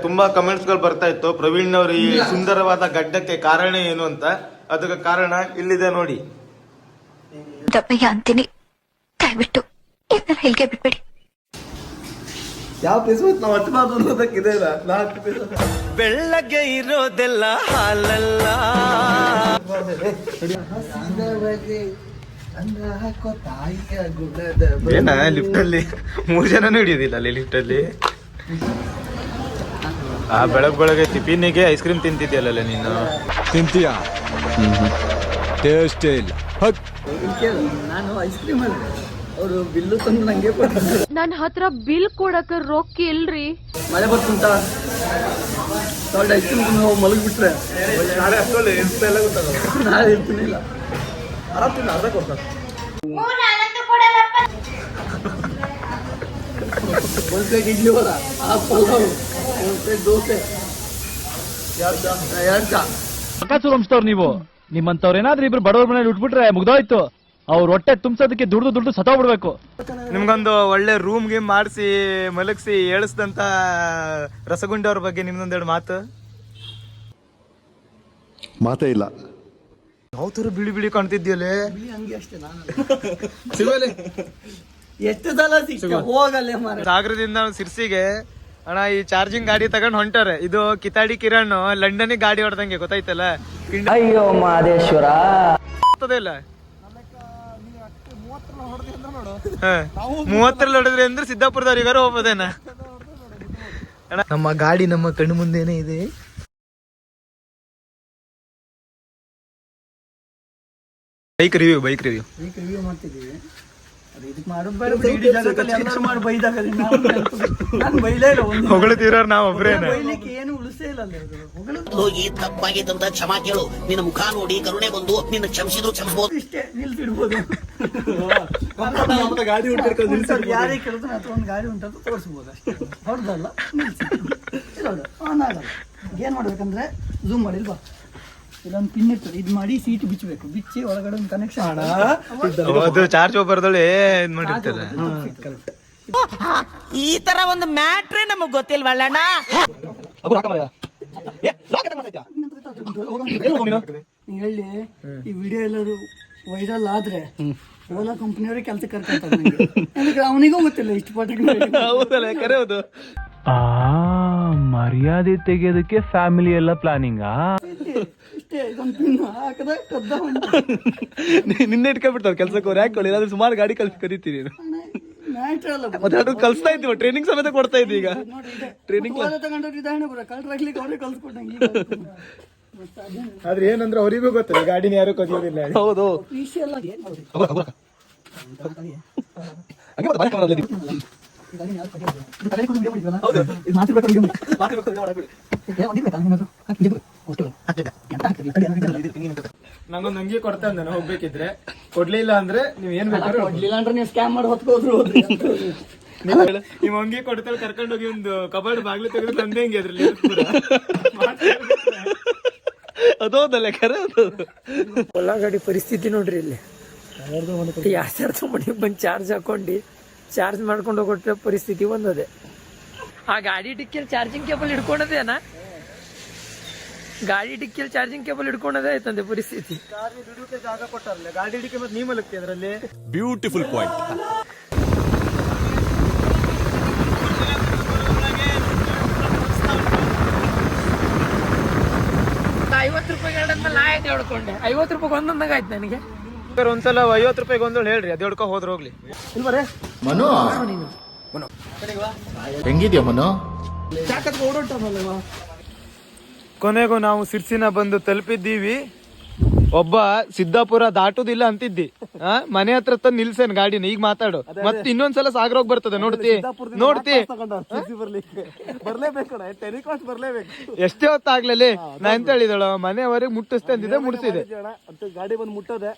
ತುಂಬಾ ಕಮೆಂಟ್ಸ್ ಗಳು ಬರ್ತಾ ಇತ್ತು, ಪ್ರವೀಣ್ ಅವರು ಈ ಸುಂದರವಾದ ಗಡ್ಡಕ್ಕೆ ಕಾರಣ ಏನು ಅಂತ. ಅದಕ್ಕೆ ಕಾರಣ ಇಲ್ಲಿದೆ ನೋಡಿ. ದಪ್ಪಯ್ಯ ಅಂತೀನಿ, ದಯವಿಟ್ಟು ಇದನ್ನ ಹೇಳಿಕೆ ಬಿಟ್ಬಿಡಿ. ಯಾವ ಪೀಸ್ ನಾವು ಹಚ್ಚಬಾರ್ದು ಅನ್ನೋದಕ್ಕಿದೆ. ಬೆಳ್ಳಗೆ ಇರೋದೆಲ್ಲ ಹಾಲಲ್ಲ. ಏನ ಲಿಫ್ಟ್ ಅಲ್ಲಿ 3 ಜನನೂ ಹಿಡಿಯೋದಿಲ್ಲ ಅಲ್ಲಿ ಲಿಫ್ಟ್ ಅಲ್ಲಿ. ಆ ಬೆಳಗ್ಗೆ ಟಿಫಿನಿಗೆ ಐಸ್ ಕ್ರೀಮ್ ತಿಂತಿದ್ಯಲ್ಲ ನೀನು. ತಿಂತೀಯಾ? ಟೇಸ್ಟೇ ಇಲ್ಲ. ನಾನು ಐಸ್ ಕ್ರೀಮ್ ಅಲ್ಲಿ ಅವರು ಬಿಲ್ಲು ತಂದು ನಂಗೆ ಕೊಡ್ತಾರೆ. ನನ್ನ ಹತ್ರ ಬಿಲ್ ಕೊಡಕ ರೊಕ್ಕ ಇಲ್ರಿ. ಮಳೆ ಬರ್ತಂತ ಐಸ್ ಕ್ರೀಮ್ ಮಲಗಿಬಿಟ್ರೆ ನಾಳೆ ಇರ್ತೀನಿಲ್ಲ. ಆರಾಮ ಅರ್ಧ ಕೊಡ್ತಾರೆ. ಒಂದ್ ಪ್ಲೇಟ್ ಇಡ್ಲಿ ವಡ, ಆ ಪಲಾವ್, ಒಂದ್ ಪ್ಲೇಟ್ ದೋಸೆ, 2 ಚಾ. ವಂಶದವ್ರು ನೀವು. ನಿಮ್ಮಂತವ್ರು ಏನಾದ್ರೂ ಇಬ್ರು ಬಡವ್ರ ಮನೇಲಿ ಉಟ್ಬಿಟ್ರೆ ಮುಗ್ದೋಯ್ತು. ಅವ್ರ ಹೊಟ್ಟೆ ತುಂಬಿಸೋದಕ್ಕೆ ದುಡ್ದು ಸತ್ತೋಗ್ಬಿಡ್ಬೇಕು. ನಿಮ್ಗೊಂದು ಒಳ್ಳೆ ರೂಮ್ ಗೇಮ್ ಮಾಡಿಸಿ ಮಲಗಿಸಿ ಏಳಿಸಿದಂತ ರಸಗುಂಡ ಅವ್ರ ಬಗ್ಗೆ ನಿಮ್ದೊಂದೆರಡು ಮಾತೇ ಇಲ್ಲ. ಯಾವ ತರ ಬಿಳಿ ಬಿಳಿ ಕಾಣ್ತಿದ್ಯಲ್ಲೇ. ಹಂಗೆ ಅಷ್ಟೇ ನಾನು ಎಷ್ಟು ಸಲ ಸಿಕ್ಕ ಹೋಗಲ್ಲೇ ಮಾರ. ಸಾಗರದಿಂದ ಸಿರ್ಸಿಗೆ ಅಣ್ಣ ಈ ಚಾರ್ಜಿಂಗ್ ಗಾಡಿ ತಗೊಂಡ್ ಹೊಂಟಾರೆ. ಇದು ಕಿತಾಡಿ ಕಿರಣ್ ಲಂಡನ್ಗೆ ಗಾಡಿ ಹೊಡೆದಂಗೆ ಗೊತ್ತಾಯ್ತಲ್ಲ. ಅಯ್ಯೋ ಮಾದೇಶ್ವರ ಇಲ್ಲ 30ರಲ್ಲಿ ಹೊಡೆದ್ರಿ ಅಂದ್ರೆ ಸಿದ್ದಾಪುರದವ್ರಿಗಾರು ಹೋಗ್ಬೋದೇನ. ನಮ್ಮ ಗಾಡಿ ನಮ್ಮ ಕಣ್ಣು ಮುಂದೆನೆ ಇದೆ. ಬೈಕ್ ರಿವ್ಯೂ ಮಾಡ್ತಿದ್ದೀವಿ. ಹೊಗಳ್ತೀರೋರು ನಾವ್ ಒಬ್ರೇನ. ಏನು ಉಳಿಸೇ ಇಲ್ಲ. ಹೋಗಿ ತಪ್ಪಾಗಿದ್ದಂತ ಕ್ಷಮಾ ಕೇಳು. ನಿನ್ನ ಮುಖ ನೋಡಿ ಕರುಣೆ ಬಂದು ನಿನ್ನ ಕ್ಷಮಿಸಿದ್ರು ಕ್ಷಮಿಸಬಹುದು. ಇಷ್ಟೇ ನಿಲ್ಸಿಡ್ಬೋದು. ಗಾಡಿ ಯಾರೇ ಕೇಳಿದ್ರೆ ಅಥವಾ ಒಂದು ಗಾಡಿ ಉಂಟಂತ ತೋರಿಸ್ಬೋದು ಅಷ್ಟೇ. ಹೊಡೆದಲ್ಲ ಆನ್ ಆಗಲ್ಲ. ಏನ್ ಮಾಡ್ಬೇಕಂದ್ರೆ ಝೂಮ್ ಮಾಡಿಲ್ವಾ, ಇಲ್ಲೊಂದು ಪಿನ್ ಇರ್ತದೆ, ಇದ್ ಮಾಡಿ ಸೀಟ್ ಬಿಚ್ಚಬೇಕು. ಬಿಚ್ಚಿ ಒಳಗಡೆ ಒಂದು ಕನೆಕ್ಷನ್ ಅದು ಚಾರ್ಜ್ ಒಬ್ಬರದೊಳೆ ಇದ್ ಮಾಡಿರ್ತದೆ. ಈ ತರ ಒಂದು ಮ್ಯಾಟ್ರೇ ನಮಗ್ ಗೊತ್ತಿಲ್ವಲ್ಲಣ್ಣ. ಹೇಳಿ ಈ ವಿಡಿಯೋ ಎಲ್ಲರೂ ವೈರಲ್ ಆದ್ರೆ ಓಲಾ ಕಂಪನಿಯವರೇ ಕೆಲಸ ಕರ್ಕೊಂತಾರೆ. ಅವನಿಗೂ ಗೊತ್ತಿಲ್ಲ ಇಷ್ಟು ಕರೆಯೋದು. ಮರ್ಯಾದೆ ತೆಗೆಯೋದಕ್ಕೆ ಫ್ಯಾಮಿಲಿ ಎಲ್ಲ ಪ್ಲಾನಿಂಗಾ? ಇಷ್ಟೇ ಇದೊಂದು ಪಿನ್ ಹಾಕದ ಕದ್ದ ನಿನ್ನೆ ಇಟ್ಕೊಂಡ್ಬಿಡ್ತಾವ ಕೆಲ್ಸಕ್ಕೆ ಅವ್ರು. ಯಾಕೆ ಏನಾದ್ರು ಸುಮಾರು ಗಾಡಿ ಕಲಿತೀರಿ ಕಲ್ಸ್ತಾ ಇದ್ದೀವ. ಟ್ರೈನಿಂಗ್ ಸಮೇತ ಕೊಡ್ತಾ ಇದ್ದೀವಿ. ಈಗ ಟ್ರೈನಿಂಗ್ ತಗೊಂಡ್ರೆ ಅವ್ರಿಗೆ ಕಲ್ಸ್ಕೊಟ್ಟಂಗೆ. ಆದ್ರೆ ಏನಂದ್ರೆ ಅವರಿಗೂ ಗೊತ್ತಿಲ್ಲ ಗಾಡಿನ ಯಾರು ಕದಿಯೋದಿಲ್ಲ. ಹೌದು ನಂಗೊಂದು ಅಂಗಿ ಕೊಡ್ತಾ ಇದ್ದಾನೆ ಹೋಗ್ಬೇಕಿದ್ರೆ. ಕೊಡ್ಲಿಲ್ಲ ಅಂದ್ರೆ ನೀವ್ ಏನ್ ಬೇಕಾದ್ರೆ ಕೊಡ್ಲಿಲ್ಲ ಅಂದ್ರೆ ನೀವು ಸ್ಕ್ಯಾಮ್ ಮಾಡಿ ಹೊತ್ಕೋದ್ರು. ನಿಮ್ ಅಂಗಿ ಕೊಡ್ತಾರೆ ಕರ್ಕೊಂಡು ಹೋಗಿ ಒಂದು ಕಬಾರ್ಡ್ ಬಾಗ್ಲು ತೆಗೆದು ತಂದೆ ಹೆಂಗೆ ಅದ್ರಲ್ಲಿ ಅದೋದಲ್ಲ ಕರೆ. ಗಾಡಿ ಪರಿಸ್ಥಿತಿ ನೋಡ್ರಿ ಇಲ್ಲಿ. ಯಾರ್ದು ಮನೆಗೆ ಬಂದು ಚಾರ್ಜ್ ಹಾಕೊಂಡು ಚಾರ್ಜ್ ಮಾಡ್ಕೊಂಡು ಹೋಗೋ ಪರಿಸ್ಥಿತಿ ಒಂದದೆ. ಆ ಗಾಡಿ ಡಿಕ್ಕಿಯಲ್ಲಿ ಚಾರ್ಜಿಂಗ್ ಕೇಬಲ್ ಹಿಡ್ಕೊಂಡದೇನ, ಗಾಡಿ ಡಿಕ್ಕಿಯಲ್ಲಿ ಚಾರ್ಜಿಂಗ್ ಕೇಬಲ್ ಹಿಡ್ಕೊಂಡದೇ ಆಯ್ತಂದೆ ಪರಿಸ್ಥಿತಿ. ಜಾಗ ಕೊಟ್ಟಾರಲ್ಲ ಗಾಡಿ ಡಿಕ್ಕಿ ಮತ್ತೆ ನೀ ಮಲಗ್ತಿ ಅದ್ರಲ್ಲಿ. Beautiful point. 50 ರೂಪಾಯಿ ನಾ ಆಯ್ತು ಹೇಳ್ಕೊಂಡೆ. 50 ರೂಪಾಯಿ ಒಂದೊಂದಾಗ ಆಯ್ತು ನನಗೆ. ಒಂದ್ಸಲ 50 ರೂಪಾಯಿಗೆ ಒಂದೊಳ್ಳೆ ಹೇಳ್ರಿ, ಅದ್ ಹಿಡ್ಕೊ ಹೋದ್ರ ಹೋಗ್ಲಿ. ಮನು ಹೆಂಗಿದ್ಯಾ ಮನು? ಕೊನೆಗೂ ನಾವು ಸಿರ್ಸಿನ ಬಂದು ತಲುಪಿದ್ದೀವಿ. ಒಬ್ಬ ಸಿದ್ದಾಪುರ ದಾಟುದಿಲ್ಲ ಅಂತಿದ್ದಿ, ಮನೆ ಹತ್ರ ತಂದು ನಿಲ್ಸೇನ್ ಗಾಡಿನ. ಈಗ ಮಾತಾಡು, ಮತ್ತೆ ಇನ್ನೊಂದ್ಸಲ ಸಾಗರ ಹೋಗಿ ಬರ್ತದೆ. ನೋಡ್ತಿ ಎಷ್ಟೇ ಹೊತ್ತಾಗ್ಲಲ್ಲಿ ನಾ ಎಂತ ಹೇಳಿದಳು, ಮನೆವರೆಗೆ ಮುಟ್ಟಿಸ್ತೆ ಅಂತಿದ್ದೆ, ಮುಟ್ಟಿಸಿದೆ. ಗಾಡಿ ಬಂದು ಮುಟ್ಟದೆ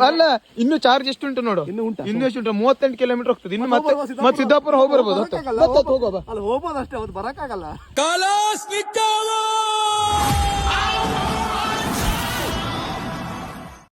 ಅಲ್ಲ, ಇನ್ನು ಚಾರ್ಜ್ ಎಷ್ಟು ಉಂಟು ನೋಡು, ಇನ್ನು ಎಷ್ಟು ಉಂಟು? 38 ಕಿಲೋಮೀಟರ್ ಹೋಗ್ತದೆ. ಇನ್ನು ಮತ್ತೆ ಸಿದ್ದಾಪುರ ಹೋಗಿ ಬರ್ಬೋದು. ಅಲ್ಲಿ ಹೋಗ್ಬೋದು ಅಷ್ಟೇ, ಅವತ್ತು ಬರಕ್ಕಾಗಲ್ಲ.